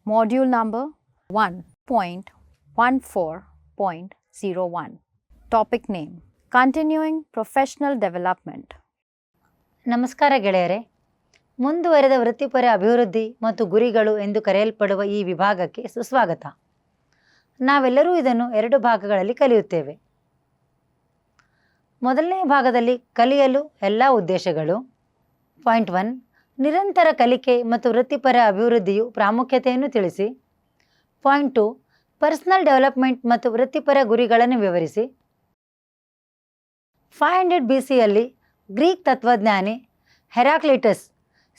Module number 1.14.01. Topic name: Continuing Professional Development. ನಮಸ್ಕಾರ ಗೆಳೆಯರೆ, ಮುಂದುವರೆದ ವೃತ್ತಿಪರ ಅಭಿವೃದ್ಧಿ ಮತ್ತು ಗುರಿಗಳು ಎಂದು ಕರೆಯಲ್ಪಡುವ ಈ ವಿಭಾಗಕ್ಕೆ ಸುಸ್ವಾಗತ. ನಾವೆಲ್ಲರೂ ಇದನ್ನು 2 ಭಾಗಗಳಲ್ಲಿ ಕಲಿಯುತ್ತೇವೆ. ಮೊದಲನೇ ಭಾಗದಲ್ಲಿ ಕಲಿಯಲು ಎಲ್ಲ ಉದ್ದೇಶಗಳು. ಪಾಯಿಂಟ್ 1, ನಿರಂತರ ಕಲಿಕೆ ಮತ್ತು ವೃತ್ತಿಪರ ಅಭಿವೃದ್ಧಿಯು ಪ್ರಾಮುಖ್ಯತೆಯನ್ನು ತಿಳಿಸಿ. ಪಾಯಿಂಟ್ 2, ಪರ್ಸನಲ್ ಡೆವಲಪ್ಮೆಂಟ್ ಮತ್ತು ವೃತ್ತಿಪರ ಗುರಿಗಳನ್ನು ವಿವರಿಸಿ. 500 BCಯಲ್ಲಿ ಗ್ರೀಕ್ ತತ್ವಜ್ಞಾನಿ ಹೆರಾಕ್ಲಿಟಸ್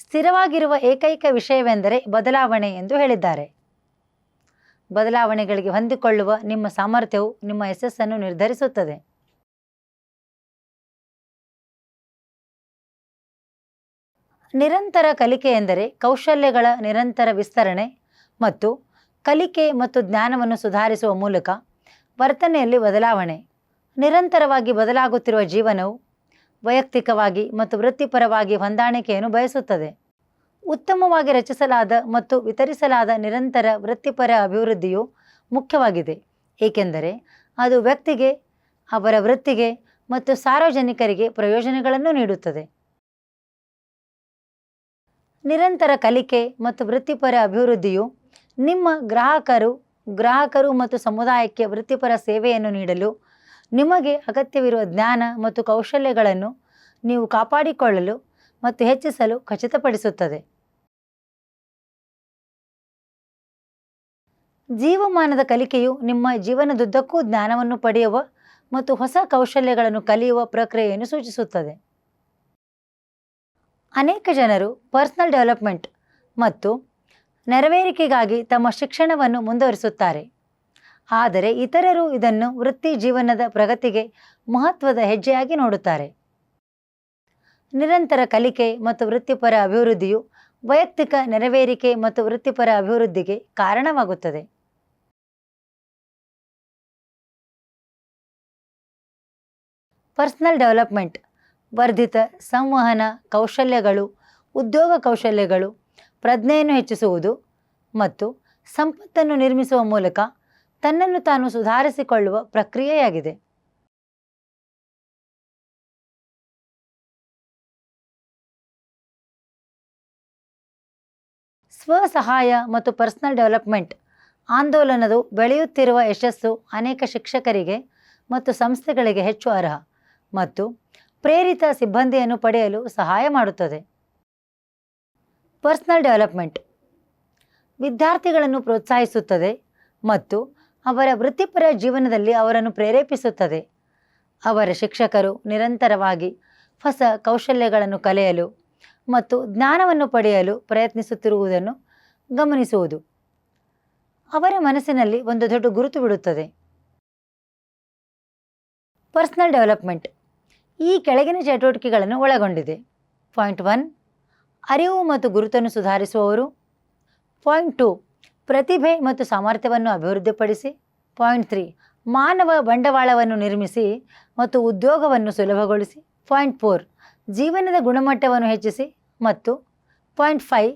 ಸ್ಥಿರವಾಗಿರುವ ಏಕೈಕ ವಿಷಯವೆಂದರೆ ಬದಲಾವಣೆ ಎಂದು ಹೇಳಿದ್ದಾರೆ. ಬದಲಾವಣೆಗಳಿಗೆ ಹೊಂದಿಕೊಳ್ಳುವ ನಿಮ್ಮ ಸಾಮರ್ಥ್ಯವು ನಿಮ್ಮ ಯಶಸ್ಸನ್ನು ನಿರ್ಧರಿಸುತ್ತದೆ. ನಿರಂತರ ಕಲಿಕೆ ಎಂದರೆ ಕೌಶಲ್ಯಗಳ ನಿರಂತರ ವಿಸ್ತರಣೆ ಮತ್ತು ಕಲಿಕೆ ಮತ್ತು ಜ್ಞಾನವನ್ನು ಸುಧಾರಿಸುವ ಮೂಲಕ ವರ್ತನೆಯಲ್ಲಿ ಬದಲಾವಣೆ. ನಿರಂತರವಾಗಿ ಬದಲಾಗುತ್ತಿರುವ ಜೀವನವು ವೈಯಕ್ತಿಕವಾಗಿ ಮತ್ತು ವೃತ್ತಿಪರವಾಗಿ ಹೊಂದಾಣಿಕೆಯನ್ನು ಬಯಸುತ್ತದೆ. ಉತ್ತಮವಾಗಿ ರಚಿಸಲಾದ ಮತ್ತು ವಿತರಿಸಲಾದ ನಿರಂತರ ವೃತ್ತಿಪರ ಅಭಿವೃದ್ಧಿಯು ಮುಖ್ಯವಾಗಿದೆ, ಏಕೆಂದರೆ ಅದು ವ್ಯಕ್ತಿಗೆ, ಅವರ ವೃತ್ತಿಗೆ ಮತ್ತು ಸಾರ್ವಜನಿಕರಿಗೆ ಪ್ರಯೋಜನಗಳನ್ನು ನೀಡುತ್ತದೆ. ನಿರಂತರ ಕಲಿಕೆ ಮತ್ತು ವೃತ್ತಿಪರ ಅಭಿವೃದ್ಧಿಯು ನಿಮ್ಮ ಗ್ರಾಹಕರು ಮತ್ತು ಸಮುದಾಯಕ್ಕೆ ವೃತ್ತಿಪರ ಸೇವೆಯನ್ನು ನೀಡಲು ನಿಮಗೆ ಅಗತ್ಯವಿರುವ ಜ್ಞಾನ ಮತ್ತು ಕೌಶಲ್ಯಗಳನ್ನು ನೀವು ಕಾಪಾಡಿಕೊಳ್ಳಲು ಮತ್ತು ಹೆಚ್ಚಿಸಲು ಖಚಿತಪಡಿಸುತ್ತದೆ. ಜೀವಮಾನದ ಕಲಿಕೆಯು ನಿಮ್ಮ ಜೀವನದುದ್ದಕ್ಕೂ ಜ್ಞಾನವನ್ನು ಪಡೆಯುವ ಮತ್ತು ಹೊಸ ಕೌಶಲ್ಯಗಳನ್ನು ಕಲಿಯುವ ಪ್ರಕ್ರಿಯೆಯನ್ನು ಸೂಚಿಸುತ್ತದೆ. ಅನೇಕ ಜನರು ಪರ್ಸನಲ್ ಡೆವಲಪ್ಮೆಂಟ್ ಮತ್ತು ನೆರವೇರಿಕೆಗಾಗಿ ತಮ್ಮ ಶಿಕ್ಷಣವನ್ನು ಮುಂದುವರಿಸುತ್ತಾರೆ, ಆದರೆ ಇತರರು ಇದನ್ನು ವೃತ್ತಿ ಜೀವನದ ಪ್ರಗತಿಗೆ ಮಹತ್ವದ ಹೆಜ್ಜೆಯಾಗಿ ನೋಡುತ್ತಾರೆ. ನಿರಂತರ ಕಲಿಕೆ ಮತ್ತು ವೃತ್ತಿಪರ ಅಭಿವೃದ್ಧಿಯು ವೈಯಕ್ತಿಕ ನೆರವೇರಿಕೆ ಮತ್ತು ವೃತ್ತಿಪರ ಅಭಿವೃದ್ಧಿಗೆ ಕಾರಣವಾಗುತ್ತದೆ. ಪರ್ಸನಲ್ ಡೆವಲಪ್ಮೆಂಟ್ ವರ್ಧಿತ ಸಂವಹನ ಕೌಶಲ್ಯಗಳು, ಉದ್ಯೋಗ ಕೌಶಲ್ಯಗಳು, ಪ್ರಜ್ಞೆಯನ್ನು ಹೆಚ್ಚಿಸುವುದು ಮತ್ತು ಸಂಪತ್ತನ್ನು ನಿರ್ಮಿಸುವ ಮೂಲಕ ತನ್ನನ್ನು ತಾನು ಸುಧಾರಿಸಿಕೊಳ್ಳುವ ಪ್ರಕ್ರಿಯೆಯಾಗಿದೆ. ಸ್ವಸಹಾಯ ಮತ್ತು ಪರ್ಸನಲ್ ಡೆವಲಪ್ಮೆಂಟ್ ಆಂದೋಲನವು ಬೆಳೆಯುತ್ತಿರುವ ಯಶಸ್ಸು ಅನೇಕ ಶಿಕ್ಷಕರಿಗೆ ಮತ್ತು ಸಂಸ್ಥೆಗಳಿಗೆ ಹೆಚ್ಚು ಅರ್ಹ ಮತ್ತು ಪ್ರೇರಿತ ಸಿಬ್ಬಂದಿಯನ್ನು ಪಡೆಯಲು ಸಹಾಯ ಮಾಡುತ್ತದೆ. ಪರ್ಸನಲ್ ಡೆವಲಪ್ಮೆಂಟ್ ವಿದ್ಯಾರ್ಥಿಗಳನ್ನು ಪ್ರೋತ್ಸಾಹಿಸುತ್ತದೆ ಮತ್ತು ಅವರ ವೃತ್ತಿಪರ ಜೀವನದಲ್ಲಿ ಅವರನ್ನು ಪ್ರೇರೇಪಿಸುತ್ತದೆ. ಅವರ ಶಿಕ್ಷಕರು ನಿರಂತರವಾಗಿ ಹೊಸ ಕೌಶಲ್ಯಗಳನ್ನು ಕಲಿಯಲು ಮತ್ತು ಜ್ಞಾನವನ್ನು ಪಡೆಯಲು ಪ್ರಯತ್ನಿಸುತ್ತಿರುವುದನ್ನು ಗಮನಿಸುವುದು ಅವರ ಮನಸ್ಸಿನಲ್ಲಿ ಒಂದು ದೊಡ್ಡ ಗುರುತು ಬಿಡುತ್ತದೆ. ಪರ್ಸನಲ್ ಡೆವಲಪ್ಮೆಂಟ್ ಈ ಕೆಳಗಿನ ಚಟುವಟಿಕೆಗಳನ್ನು ಒಳಗೊಂಡಿದೆ. ಪಾಯಿಂಟ್ 1, ಅರಿವು ಮತ್ತು ಗುರುತನ್ನು ಸುಧಾರಿಸುವವರು. ಪಾಯಿಂಟ್ 2, ಪ್ರತಿಭೆ ಮತ್ತು ಸಾಮರ್ಥ್ಯವನ್ನು ಅಭಿವೃದ್ಧಿಪಡಿಸಿ. ಪಾಯಿಂಟ್ 3, ಮಾನವ ಬಂಡವಾಳವನ್ನು ನಿರ್ಮಿಸಿ ಮತ್ತು ಉದ್ಯೋಗವನ್ನು ಸುಲಭಗೊಳಿಸಿ. ಪಾಯಿಂಟ್ 4, ಜೀವನದ ಗುಣಮಟ್ಟವನ್ನು ಹೆಚ್ಚಿಸಿ. ಮತ್ತು ಪಾಯಿಂಟ್ 5,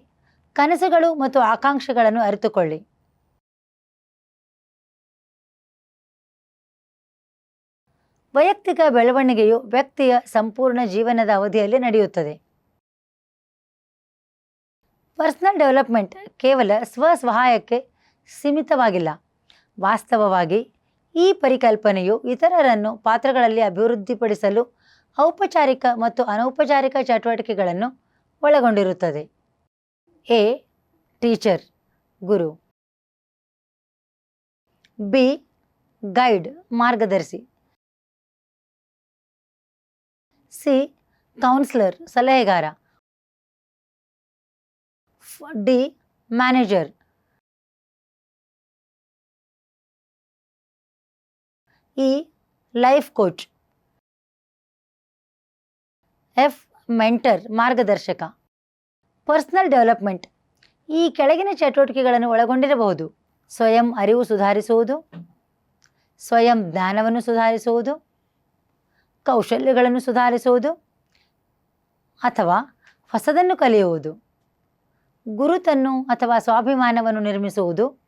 ಕನಸುಗಳು ಮತ್ತು ಆಕಾಂಕ್ಷೆಗಳನ್ನು ಅರಿತುಕೊಳ್ಳಿ. ವೈಯಕ್ತಿಕ ಬೆಳವಣಿಗೆಯು ವ್ಯಕ್ತಿಯ ಸಂಪೂರ್ಣ ಜೀವನದ ಅವಧಿಯಲ್ಲಿ ನಡೆಯುತ್ತದೆ. ಪರ್ಸನಲ್ ಡೆವಲಪ್ಮೆಂಟ್ ಕೇವಲ ಸ್ವಸಹಾಯಕ್ಕೆ ಸೀಮಿತವಾಗಿಲ್ಲ. ವಾಸ್ತವವಾಗಿ ಈ ಪರಿಕಲ್ಪನೆಯು ಇತರರನ್ನು ಪಾತ್ರಗಳಲ್ಲಿ ಅಭಿವೃದ್ಧಿಪಡಿಸಲು ಔಪಚಾರಿಕ ಮತ್ತು ಅನೌಪಚಾರಿಕ ಚಟುವಟಿಕೆಗಳನ್ನು ಒಳಗೊಂಡಿರುತ್ತದೆ. ಎ. ಟೀಚರ್ ಗುರು. ಬಿ. ಗೈಡ್ ಮಾರ್ಗದರ್ಶಿ. ಸಿ. ಕೌನ್ಸಿಲರ್ ಸಲಹೆಗಾರ. D. Manager. E. Life coach. F. Mentor ಮಾರ್ಗದರ್ಶಕ. ಪರ್ಸನಲ್ ಡೆವಲಪ್ಮೆಂಟ್ ಈ ಕೆಳಗಿನ ಚಟುವಟಿಕೆಗಳನ್ನು ಒಳಗೊಂಡಿರಬಹುದು: ಸ್ವಯಂ ಅರಿವು ಸುಧಾರಿಸುವುದು, ಸ್ವಯಂ ಜ್ಞಾನವನ್ನು ಸುಧಾರಿಸುವುದು, ಕೌಶಲ್ಯಗಳನ್ನು ಸುಧಾರಿಸುವುದು ಅಥವಾ ಹೊಸದನ್ನು ಕಲಿಯುವುದು, ಗುರುತನ್ನು ಅಥವಾ ಸ್ವಾಭಿಮಾನವನ್ನು ನಿರ್ಮಿಸುವುದು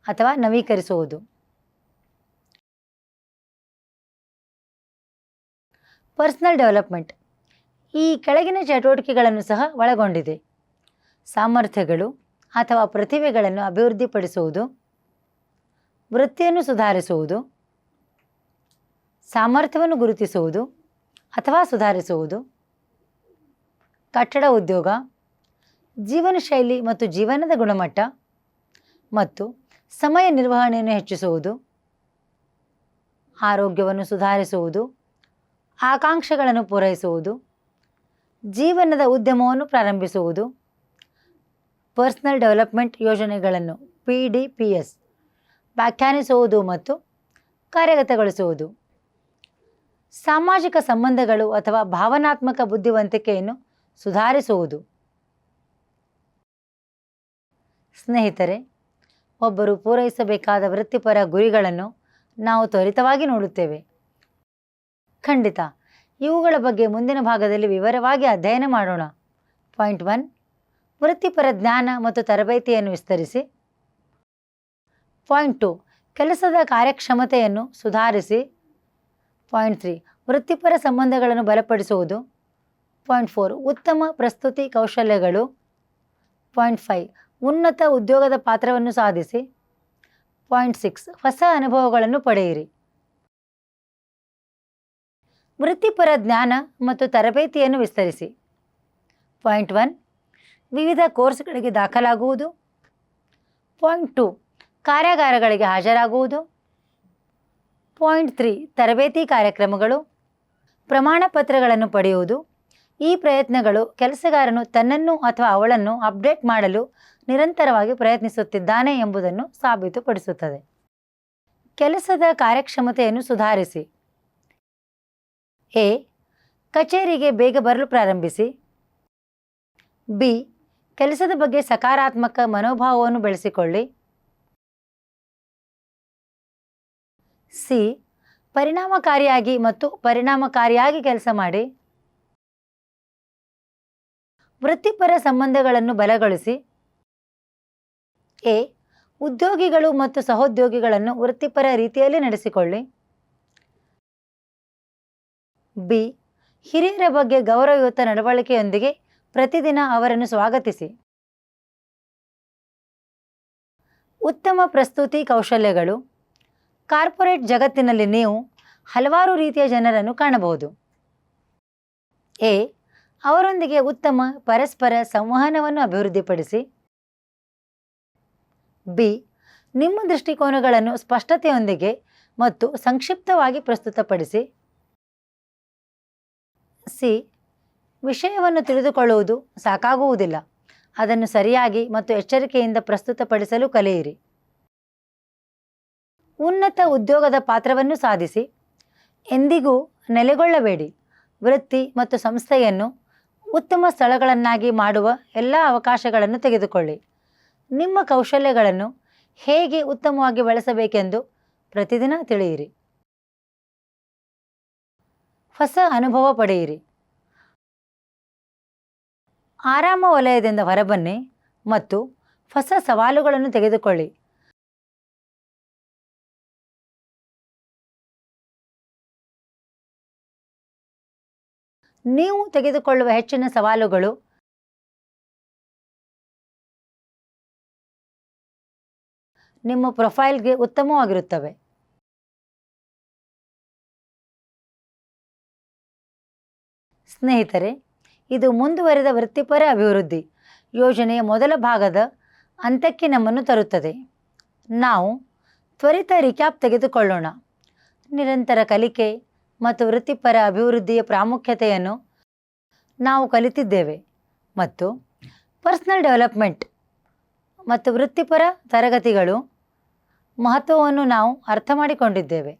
ಅಥವಾ ನವೀಕರಿಸುವುದು. ಪರ್ಸನಲ್ ಡೆವಲಪ್ಮೆಂಟ್ ಈ ಕೆಳಗಿನ ಚಟುವಟಿಕೆಗಳನ್ನು ಸಹ ಒಳಗೊಂಡಿದೆ. ಸಾಮರ್ಥ್ಯಗಳು ಅಥವಾ ಪ್ರತಿಭೆಗಳನ್ನು ಅಭಿವೃದ್ಧಿಪಡಿಸುವುದು, ವೃತ್ತಿಯನ್ನು ಸುಧಾರಿಸುವುದು, ಸಾಮರ್ಥ್ಯವನ್ನು ಗುರುತಿಸುವುದು ಅಥವಾ ಸುಧಾರಿಸುವುದು, ಕಟ್ಟಡ ಉದ್ಯೋಗ, ಜೀವನ ಶೈಲಿ ಮತ್ತು ಜೀವನದ ಗುಣಮಟ್ಟ ಮತ್ತು ಸಮಯ ನಿರ್ವಹಣೆಯನ್ನು ಹೆಚ್ಚಿಸುವುದು, ಆರೋಗ್ಯವನ್ನು ಸುಧಾರಿಸುವುದು, ಆಕಾಂಕ್ಷೆಗಳನ್ನು ಪೂರೈಸುವುದು, ಜೀವನದ ಉದ್ಯಮವನ್ನು ಪ್ರಾರಂಭಿಸುವುದು, ಪರ್ಸನಲ್ ಡೆವಲಪ್ಮೆಂಟ್ ಯೋಜನೆಗಳನ್ನು PDPS ವ್ಯಾಖ್ಯಾನಿಸುವುದು ಮತ್ತು ಕಾರ್ಯಗತಗೊಳಿಸುವುದು, ಸಾಮಾಜಿಕ ಸಂಬಂಧಗಳು ಅಥವಾ ಭಾವನಾತ್ಮಕ ಬುದ್ಧಿವಂತಿಕೆಯನ್ನು ಸುಧಾರಿಸುವುದು. ಸ್ನೇಹಿತರೆ, ಒಬ್ಬರು ಪೂರೈಸಬೇಕಾದ ವೃತ್ತಿಪರ ಗುರಿಗಳನ್ನು ನಾವು ತ್ವರಿತವಾಗಿ ನೋಡುತ್ತೇವೆ. ಖಂಡಿತ ಇವುಗಳ ಬಗ್ಗೆ ಮುಂದಿನ ಭಾಗದಲ್ಲಿ ವಿವರವಾಗಿ ಅಧ್ಯಯನ ಮಾಡೋಣ. ಪಾಯಿಂಟ್ 1, ವೃತ್ತಿಪರ ಜ್ಞಾನ ಮತ್ತು ತರಬೇತಿಯನ್ನು ವಿಸ್ತರಿಸಿ. ಪಾಯಿಂಟ್ 2, ಕೆಲಸದ ಕಾರ್ಯಕ್ಷಮತೆಯನ್ನು ಸುಧಾರಿಸಿ. ಪಾಯಿಂಟ್ 3, ವೃತ್ತಿಪರ ಸಂಬಂಧಗಳನ್ನು ಬಲಪಡಿಸುವುದು. ಪಾಯಿಂಟ್ 4, ಉತ್ತಮ ಪ್ರಸ್ತುತಿ ಕೌಶಲ್ಯಗಳು. ಪಾಯಿಂಟ್ 5, ಉನ್ನತ ಉದ್ಯೋಗದ ಪಾತ್ರವನ್ನು ಸಾಧಿಸಿ. ಪಾಯಿಂಟ್ 6, ಹೊಸ ಅನುಭವಗಳನ್ನು ಪಡೆಯಿರಿ. ವೃತ್ತಿಪರ ಜ್ಞಾನ ಮತ್ತು ತರಬೇತಿಯನ್ನು ವಿಸ್ತರಿಸಿ. ಪಾಯಿಂಟ್ 1, ವಿವಿಧ ಕೋರ್ಸ್ಗಳಿಗೆ ದಾಖಲಾಗುವುದು. ಪಾಯಿಂಟ್ 2, ಕಾರ್ಯಾಗಾರಗಳಿಗೆ ಹಾಜರಾಗುವುದು. ಪಾಯಿಂಟ್ 3, ತರಬೇತಿ ಕಾರ್ಯಕ್ರಮಗಳು, ಪ್ರಮಾಣ ಪತ್ರಗಳನ್ನು ಪಡೆಯುವುದು. ಈ ಪ್ರಯತ್ನಗಳು ಕೆಲಸಗಾರನು ತನ್ನನ್ನು ಅಥವಾ ಅವಳನ್ನು ಅಪ್ಡೇಟ್ ಮಾಡಲು ನಿರಂತರವಾಗಿ ಪ್ರಯತ್ನಿಸುತ್ತಿದ್ದಾನೆ ಎಂಬುದನ್ನು ಸಾಬೀತುಪಡಿಸುತ್ತದೆ. ಕೆಲಸದ ಕಾರ್ಯಕ್ಷಮತೆಯನ್ನು ಸುಧಾರಿಸಿ. ಎ, ಕಚೇರಿಗೆ ಬೇಗ ಬರಲು ಪ್ರಾರಂಭಿಸಿ. ಬಿ, ಕೆಲಸದ ಬಗ್ಗೆ ಸಕಾರಾತ್ಮಕ ಮನೋಭಾವವನ್ನು ಬೆಳೆಸಿಕೊಳ್ಳಿ. ಸಿ, ಪರಿಣಾಮಕಾರಿಯಾಗಿ ಕೆಲಸ ಮಾಡಿ. ವೃತ್ತಿಪರ ಸಂಬಂಧಗಳನ್ನು ಬಲಗೊಳಿಸಿ. ಎ, ಉದ್ಯೋಗಿಗಳು ಮತ್ತು ಸಹೋದ್ಯೋಗಿಗಳನ್ನು ವೃತ್ತಿಪರ ರೀತಿಯಲ್ಲಿ ನಡೆಸಿಕೊಳ್ಳಿ. ಬಿ, ಹಿರಿಯರ ಬಗ್ಗೆ ಗೌರವಯುತ ನಡವಳಿಕೆಯೊಂದಿಗೆ ಪ್ರತಿದಿನ ಅವರನ್ನು ಸ್ವಾಗತಿಸಿ. ಉತ್ತಮ ಪ್ರಸ್ತುತಿ ಕೌಶಲ್ಯಗಳು. ಕಾರ್ಪೊರೇಟ್ ಜಗತ್ತಿನಲ್ಲಿ ನೀವು ಹಲವಾರು ರೀತಿಯ ಜನರನ್ನು ಕಾಣಬಹುದು. ಎ, ಅವರೊಂದಿಗೆ ಉತ್ತಮ ಪರಸ್ಪರ ಸಂವಹನವನ್ನು ಅಭಿವೃದ್ಧಿಪಡಿಸಿ. ಬಿ, ನಿಮ್ಮ ದೃಷ್ಟಿಕೋನಗಳನ್ನು ಸ್ಪಷ್ಟತೆಯೊಂದಿಗೆ ಮತ್ತು ಸಂಕ್ಷಿಪ್ತವಾಗಿ ಪ್ರಸ್ತುತಪಡಿಸಿ. ಸಿ, ವಿಷಯವನ್ನು ತಿಳಿದುಕೊಳ್ಳುವುದು ಸಾಕಾಗುವುದಿಲ್ಲ, ಅದನ್ನು ಸರಿಯಾಗಿ ಮತ್ತು ಎಚ್ಚರಿಕೆಯಿಂದ ಪ್ರಸ್ತುತಪಡಿಸಲು ಕಲಿಯಿರಿ. ಉನ್ನತ ಉದ್ಯೋಗದ ಪಾತ್ರವನ್ನು ಸಾಧಿಸಿ. ಎಂದಿಗೂ ನೆಲೆಗೊಳ್ಳಬೇಡಿ. ವೃತ್ತಿ ಮತ್ತು ಸಂಸ್ಥೆಯನ್ನು ಉತ್ತಮ ಸ್ಥಳಗಳನ್ನಾಗಿ ಮಾಡುವ ಎಲ್ಲ ಅವಕಾಶಗಳನ್ನು ತೆಗೆದುಕೊಳ್ಳಿ. ನಿಮ್ಮ ಕೌಶಲ್ಯಗಳನ್ನು ಹೇಗೆ ಉತ್ತಮವಾಗಿ ಬಳಸಬೇಕೆಂದು ಪ್ರತಿದಿನ ತಿಳಿಯಿರಿ. ಹೊಸ ಅನುಭವ ಪಡೆಯಿರಿ. ಆರಾಮ ವಲಯದಿಂದ ಹೊರಬನ್ನಿ ಮತ್ತು ಹೊಸ ಸವಾಲುಗಳನ್ನು ತೆಗೆದುಕೊಳ್ಳಿ. ನೀವು ತೆಗೆದುಕೊಳ್ಳುವ ಹೆಚ್ಚಿನ ಸವಾಲುಗಳು ನಿಮ್ಮ ಪ್ರೊಫೈಲ್ಗೆ ಉತ್ತಮವಾಗಿರುತ್ತವೆ. ಸ್ನೇಹಿತರೆ, ಇದು ಮುಂದುವರೆದ ವೃತ್ತಿಪರ ಅಭಿವೃದ್ಧಿ ಯೋಜನೆಯ ಮೊದಲ ಭಾಗದ ಅಂತ್ಯಕ್ಕೆ ನಮ್ಮನ್ನು ತರುತ್ತದೆ. ನಾವು ತ್ವರಿತ ರಿಕ್ಯಾಪ್ ತೆಗೆದುಕೊಳ್ಳೋಣ. ನಿರಂತರ ಕಲಿಕೆ ಮತ್ತು ವೃತ್ತಿಪರ ಅಭಿವೃದ್ಧಿಯ ಪ್ರಾಮುಖ್ಯತೆಯನ್ನು ನಾವು ಕಲಿತಿದ್ದೇವೆ ಮತ್ತು ಪರ್ಸನಲ್ ಡೆವಲಪ್ಮೆಂಟ್ ಮತ್ತು ವೃತ್ತಿಪರ ತರಗತಿಗಳು ಮಹತ್ವವನ್ನು ನಾವು ಅರ್ಥ ಮಾಡಿಕೊಂಡಿದ್ದೇವೆ.